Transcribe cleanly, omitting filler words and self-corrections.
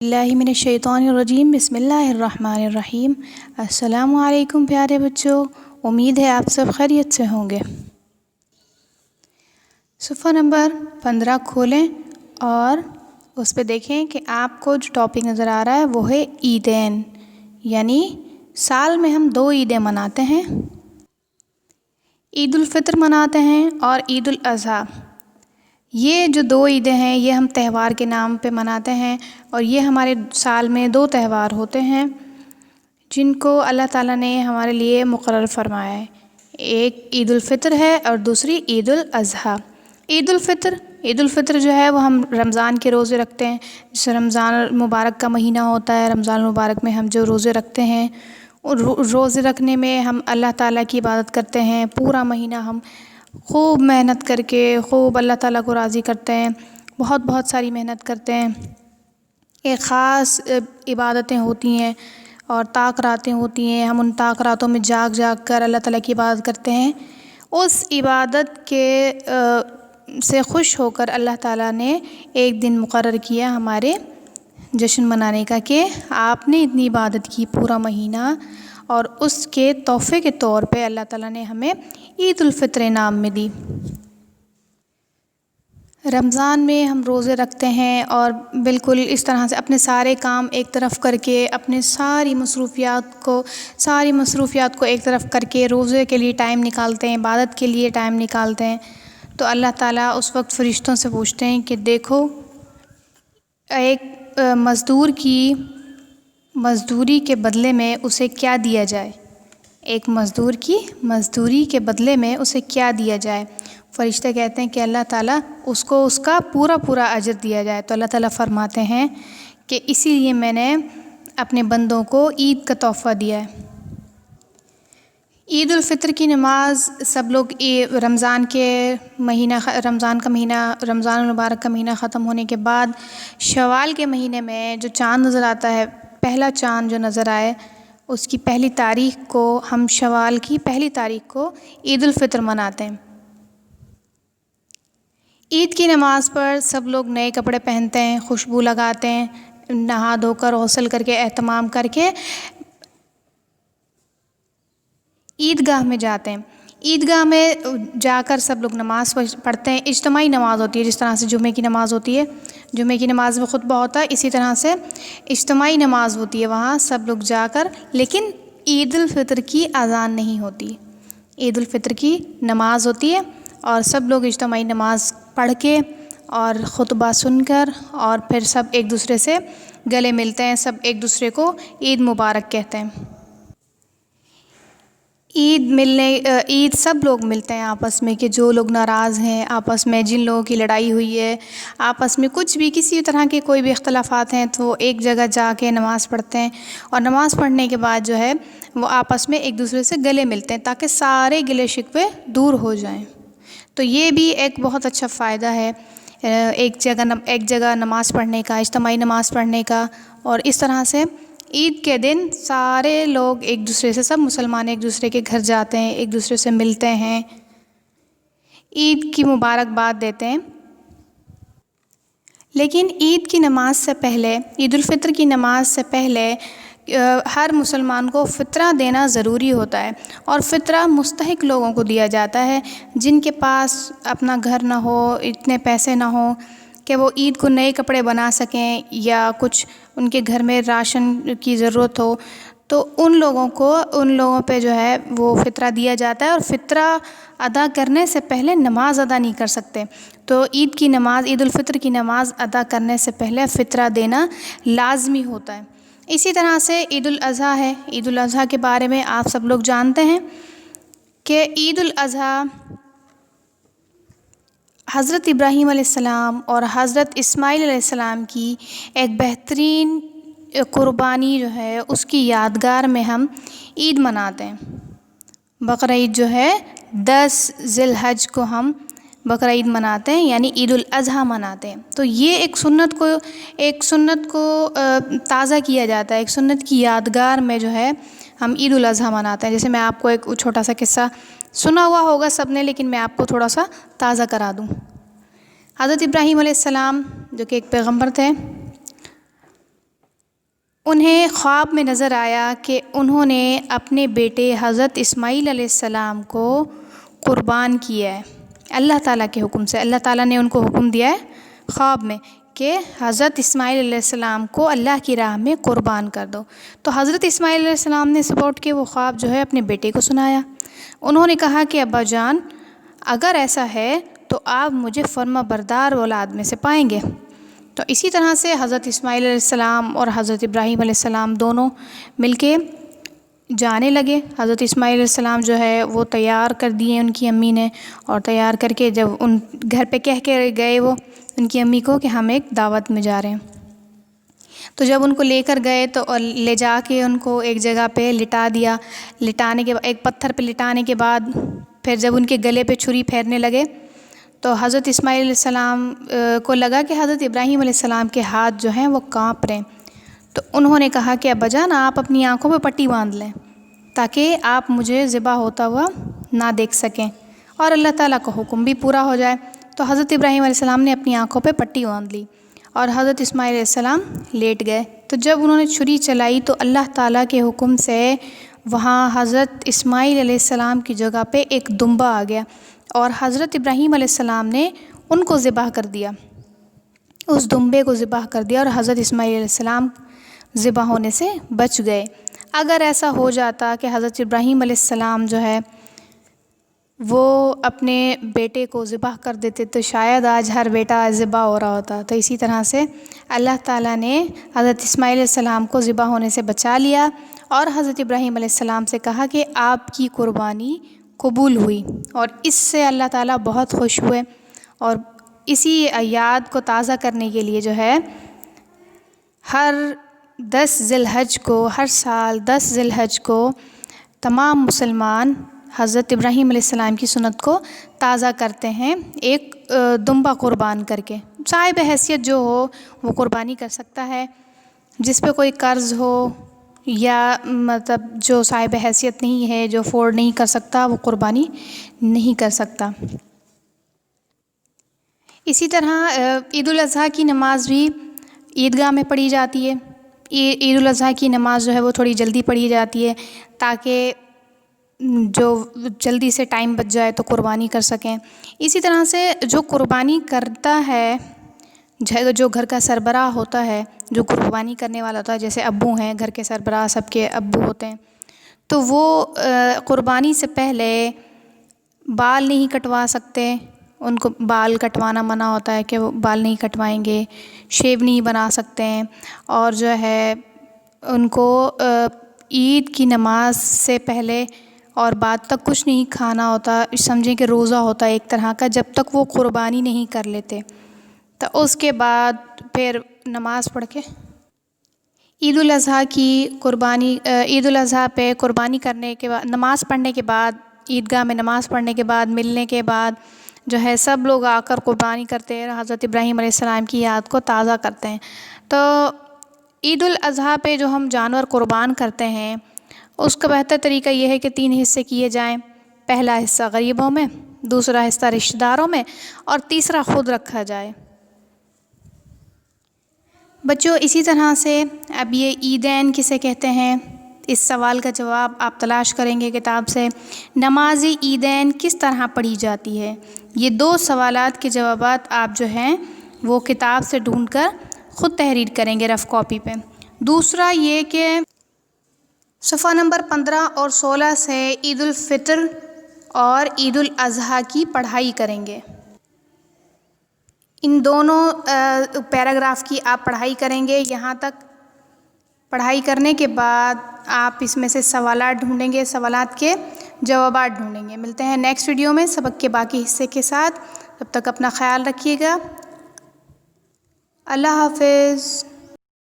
اللہ من الشیطان الرجیم بسم اللہ الرحمن الرحیم۔ السلام علیکم پیارے بچوں، امید ہے آپ سب خیریت سے ہوں گے۔ صفحہ نمبر 15 کھولیں اور اس پہ دیکھیں کہ آپ کو جو ٹاپک نظر آ رہا ہے وہ ہے عیدین، یعنی سال میں ہم 2 عیدیں مناتے ہیں، عید الفطر مناتے ہیں اور عید الاضحیٰ۔ یہ جو 2 عیدیں ہیں یہ ہم تہوار کے نام پہ مناتے ہیں، اور یہ ہمارے سال میں 2 تہوار ہوتے ہیں جن کو اللہ تعالیٰ نے ہمارے لیے مقرر فرمایا ہے۔ ایک عید الفطر ہے اور دوسری عید الاضحیٰ۔ عید الفطر جو ہے وہ ہم رمضان کے روزے رکھتے ہیں، جیسے رمضان المبارک کا مہینہ ہوتا ہے، رمضان المبارک میں ہم جو روزے رکھتے ہیں، اور روزے رکھنے میں ہم اللہ تعالیٰ کی عبادت کرتے ہیں۔ پورا مہینہ ہم خوب محنت کر کے خوب اللہ تعالیٰ کو راضی کرتے ہیں، بہت ساری محنت کرتے ہیں۔ ایک خاص عبادتیں ہوتی ہیں اور طاق راتیں ہوتی ہیں، ہم ان طاق راتوں میں جاگ کر اللہ تعالیٰ کی عبادت کرتے ہیں۔ اس عبادت کے سے خوش ہو کر اللہ تعالیٰ نے ایک دن مقرر کیا ہمارے جشن منانے کا، کہ آپ نے اتنی عبادت کی پورا مہینہ، اور اس کے تحفے کے طور پہ اللہ تعالیٰ نے ہمیں عید الفطر انعام میں دی۔ رمضان میں ہم روزے رکھتے ہیں اور بالکل اس طرح سے اپنے سارے کام ایک طرف کر کے، اپنے ساری مصروفیات کو ایک طرف کر کے روزے کے لیے ٹائم نکالتے ہیں، عبادت کے لیے ٹائم نکالتے ہیں، تو اللہ تعالیٰ اس وقت فرشتوں سے پوچھتے ہیں کہ دیکھو، ایک مزدور کی مزدوری کے بدلے میں اسے کیا دیا جائے، ایک مزدور کی مزدوری کے بدلے میں اسے کیا دیا جائے۔ فرشتے کہتے ہیں کہ اللہ تعالیٰ اس کو اس کا پورا اجر دیا جائے، تو اللہ تعالیٰ فرماتے ہیں کہ اسی لیے میں نے اپنے بندوں کو عید کا تحفہ دیا ہے۔ عید الفطر کی نماز سب لوگ رمضان المبارک کا مہینہ ختم ہونے کے بعد شوال کے مہینے میں جو چاند نظر آتا ہے، پہلا چاند جو نظر آئے، اس کی پہلی تاریخ کو ہم شوال کی پہلی تاریخ کو عید الفطر مناتے ہیں۔ عید کی نماز پر سب لوگ نئے کپڑے پہنتے ہیں، خوشبو لگاتے ہیں، نہا دھو کر غسل کر کے اہتمام کر کے عیدگاہ میں جاتے ہیں۔ عیدگاہ میں جا کر سب لوگ نماز پڑھتے ہیں، اجتماعی نماز ہوتی ہے، جس طرح سے جمعے کی نماز ہوتی ہے، جمعے کی نماز میں خطبہ ہوتا ہے، اسی طرح سے اجتماعی نماز ہوتی ہے، وہاں سب لوگ جا کر، لیکن عید الفطر کی اذان نہیں ہوتی، عید الفطر کی نماز ہوتی ہے، اور سب لوگ اجتماعی نماز پڑھ کے اور خطبہ سن کر، اور پھر سب ایک دوسرے سے گلے ملتے ہیں، سب ایک دوسرے کو عید مبارک کہتے ہیں۔ عید سب لوگ ملتے ہیں آپس میں، کہ جو لوگ ناراض ہیں آپس میں، جن لوگوں کی لڑائی ہوئی ہے آپس میں، کچھ بھی کسی طرح کے کوئی بھی اختلافات ہیں، تو وہ ایک جگہ جا کے نماز پڑھتے ہیں، اور نماز پڑھنے کے بعد جو ہے وہ آپس میں ایک دوسرے سے گلے ملتے ہیں، تاکہ سارے گلے شکوے دور ہو جائیں۔ تو یہ بھی ایک بہت اچھا فائدہ ہے ایک جگہ نماز پڑھنے کا، اجتماعی نماز پڑھنے کا، اور اس طرح سے عید کے دن سارے لوگ ایک دوسرے سے، سب مسلمان ایک دوسرے کے گھر جاتے ہیں، ایک دوسرے سے ملتے ہیں، عید کی مبارکباد دیتے ہیں۔ لیکن عید کی نماز سے پہلے، عید الفطر کی نماز سے پہلے ہر مسلمان کو فطرہ دینا ضروری ہوتا ہے، اور فطرہ مستحق لوگوں کو دیا جاتا ہے، جن کے پاس اپنا گھر نہ ہو، اتنے پیسے نہ ہوں کہ وہ عید کو نئے کپڑے بنا سکیں، یا کچھ ان کے گھر میں راشن کی ضرورت ہو، تو ان لوگوں پہ جو ہے وہ فطرہ دیا جاتا ہے، اور فطرہ ادا کرنے سے پہلے نماز ادا نہیں کر سکتے، تو عید الفطر کی نماز ادا کرنے سے پہلے فطرہ دینا لازمی ہوتا ہے۔ اسی طرح سے عید الاضحیٰ ہے۔ عید الاضحیٰ کے بارے میں آپ سب لوگ جانتے ہیں کہ عید الاضحیٰ حضرت ابراہیم علیہ السلام اور حضرت اسماعیل علیہ السلام کی ایک بہترین قربانی جو ہے، اس کی یادگار میں ہم عید مناتے ہیں۔ بقرہ عید جو ہے 10 ذی الحج کو ہم بقرہ عید مناتے ہیں، یعنی عید الاضحیٰ مناتے ہیں۔ تو یہ ایک سنت کو تازہ کیا جاتا ہے، ایک سنت کی یادگار میں جو ہے ہم عید الاضحیٰ مناتے ہیں۔ جیسے میں آپ کو ایک چھوٹا سا قصہ سنا ہوا ہوگا سب نے، لیکن میں آپ کو تھوڑا سا تازہ کرا دوں۔ حضرت ابراہیم علیہ السلام جو کہ ایک پیغمبر تھے، انہیں خواب میں نظر آیا کہ انہوں نے اپنے بیٹے حضرت اسماعیل علیہ السلام کو قربان کیا ہے اللہ تعالیٰ کے حکم سے۔ اللہ تعالیٰ نے ان کو حکم دیا ہے خواب میں کہ حضرت اسماعیل علیہ السلام کو اللہ کی راہ میں قربان کر دو۔ تو حضرت اسماعیل علیہ السلام نے سپورٹ کے وہ خواب جو ہے اپنے بیٹے کو سنایا۔ انہوں نے کہا کہ ابا جان اگر ایسا ہے تو آپ مجھے فرما بردار اولاد میں سے پائیں گے۔ تو اسی طرح سے حضرت اسماعیل علیہ السلام اور حضرت ابراہیم علیہ السلام دونوں مل کے جانے لگے۔ حضرت اسماعیل علیہ السلام جو ہے وہ تیار کر دیے ان کی امی نے، اور تیار کر کے جب ان گھر پہ کہہ کے گئے وہ ان کی امی کو کہ ہم ایک دعوت میں جا رہے ہیں، تو جب ان کو لے کر گئے تو لے جا کے ان کو ایک جگہ پہ لٹا دیا۔ لٹانے کے ایک پتھر پہ لٹانے کے بعد پھر جب ان کے گلے پہ چھری پھیرنے لگے تو حضرت اسماعیل علیہ السلام کو لگا کہ حضرت ابراہیم علیہ السلام کے ہاتھ جو ہیں وہ کانپ رہے ہیں۔ تو انہوں نے کہا کہ ابا جان آپ اپنی آنکھوں پہ پٹی باندھ لیں تاکہ آپ مجھے ذبح ہوتا ہوا نہ دیکھ سکیں اور اللہ تعالیٰ کا حکم بھی پورا ہو جائے۔ تو حضرت ابراہیم علیہ السلام نے اپنی آنکھوں پہ پٹی باندھ لی اور حضرت اسماعیل علیہ السلام لیٹ گئے۔ تو جب انہوں نے چھری چلائی تو اللہ تعالیٰ کے حکم سے وہاں حضرت اسماعیل علیہ السلام کی جگہ پہ ایک دمبا آ گیا اور حضرت ابراہیم علیہ السلام نے ان کو ذبح کر دیا، اس دمبے کو ذبح کر دیا اور حضرت اسماعیل علیہ السلام ذبح ہونے سے بچ گئے۔ اگر ایسا ہو جاتا کہ حضرت ابراہیم علیہ السلام جو ہے وہ اپنے بیٹے کو ذبح کر دیتے تو شاید آج ہر بیٹا ذبح ہو رہا ہوتا۔ تو اسی طرح سے اللہ تعالیٰ نے حضرت اسماعیل علیہ السلام کو ذبح ہونے سے بچا لیا اور حضرت ابراہیم علیہ السلام سے کہا کہ آپ کی قربانی قبول ہوئی، اور اس سے اللہ تعالیٰ بہت خوش ہوئے۔ اور اسی یاد کو تازہ کرنے کے لیے جو ہے ہر 10 ذی الحج کو، ہر سال 10 ذی الحج کو تمام مسلمان حضرت ابراہیم علیہ السلام کی سنت کو تازہ کرتے ہیں ایک دمبا قربان کر کے۔ صاحب حیثیت جو ہو وہ قربانی کر سکتا ہے، جس پہ کوئی قرض ہو یا مطلب جو صاحب حیثیت نہیں ہے، جو افورڈ نہیں کر سکتا، وہ قربانی نہیں کر سکتا۔ اسی طرح عید الاضحیٰ کی نماز بھی عیدگاہ میں پڑھی جاتی ہے۔ عید الاضحیٰ کی نماز جو ہے وہ تھوڑی جلدی پڑھی جاتی ہے تاکہ جو جلدی سے ٹائم بچ جائے تو قربانی کر سکیں۔ اسی طرح سے جو قربانی کرتا ہے، جو گھر کا سربراہ ہوتا ہے، جو قربانی کرنے والا ہوتا ہے، جیسے ابو ہیں گھر کے سربراہ، سب کے ابو ہوتے ہیں، تو وہ قربانی سے پہلے بال نہیں کٹوا سکتے، ان کو بال کٹوانا منع ہوتا ہے کہ وہ بال نہیں کٹوائیں گے، شیو نہیں بنا سکتے ہیں، اور جو ہے ان کو عید کی نماز سے پہلے اور بعد تک کچھ نہیں کھانا ہوتا، سمجھیں کہ روزہ ہوتا ہے ایک طرح کا، جب تک وہ قربانی نہیں کر لیتے۔ تو اس کے بعد پھر نماز پڑھ کے عید الاضحیٰ عید الاضحیٰ پہ قربانی کرنے کے بعد، نماز پڑھنے کے بعد، عیدگاہ میں نماز پڑھنے کے بعد، ملنے کے بعد جو ہے سب لوگ آ کر قربانی کرتے ہیں، حضرت ابراہیم علیہ السلام کی یاد کو تازہ کرتے ہیں۔ تو عید الاضحیٰ پہ جو ہم جانور قربان کرتے ہیں اس کا بہتر طریقہ یہ ہے کہ 3 حصے کیے جائیں۔ پہلا حصہ غریبوں میں، دوسرا حصہ رشتہ داروں میں، اور تیسرا خود رکھا جائے۔ بچوں اسی طرح سے اب یہ عیدین کسے کہتے ہیں، اس سوال کا جواب آپ تلاش کریں گے کتاب سے۔ نماز عیدین کس طرح پڑھی جاتی ہے؟ یہ 2 سوالات کے جوابات آپ جو ہیں وہ کتاب سے ڈھونڈ کر خود تحریر کریں گے رف کاپی پہ۔ دوسرا یہ کہ صفحہ نمبر 15 اور 16 سے عید الفطر اور عید الاضحیٰ کی پڑھائی کریں گے۔ ان دونوں پیراگراف کی آپ پڑھائی کریں گے۔ یہاں تک پڑھائی کرنے کے بعد آپ اس میں سے سوالات ڈھونڈیں گے، سوالات کے جوابات ڈھونڈیں گے۔ ملتے ہیں نیکسٹ ویڈیو میں سبق کے باقی حصے کے ساتھ۔ تب تک اپنا خیال رکھیے گا۔ اللہ حافظ۔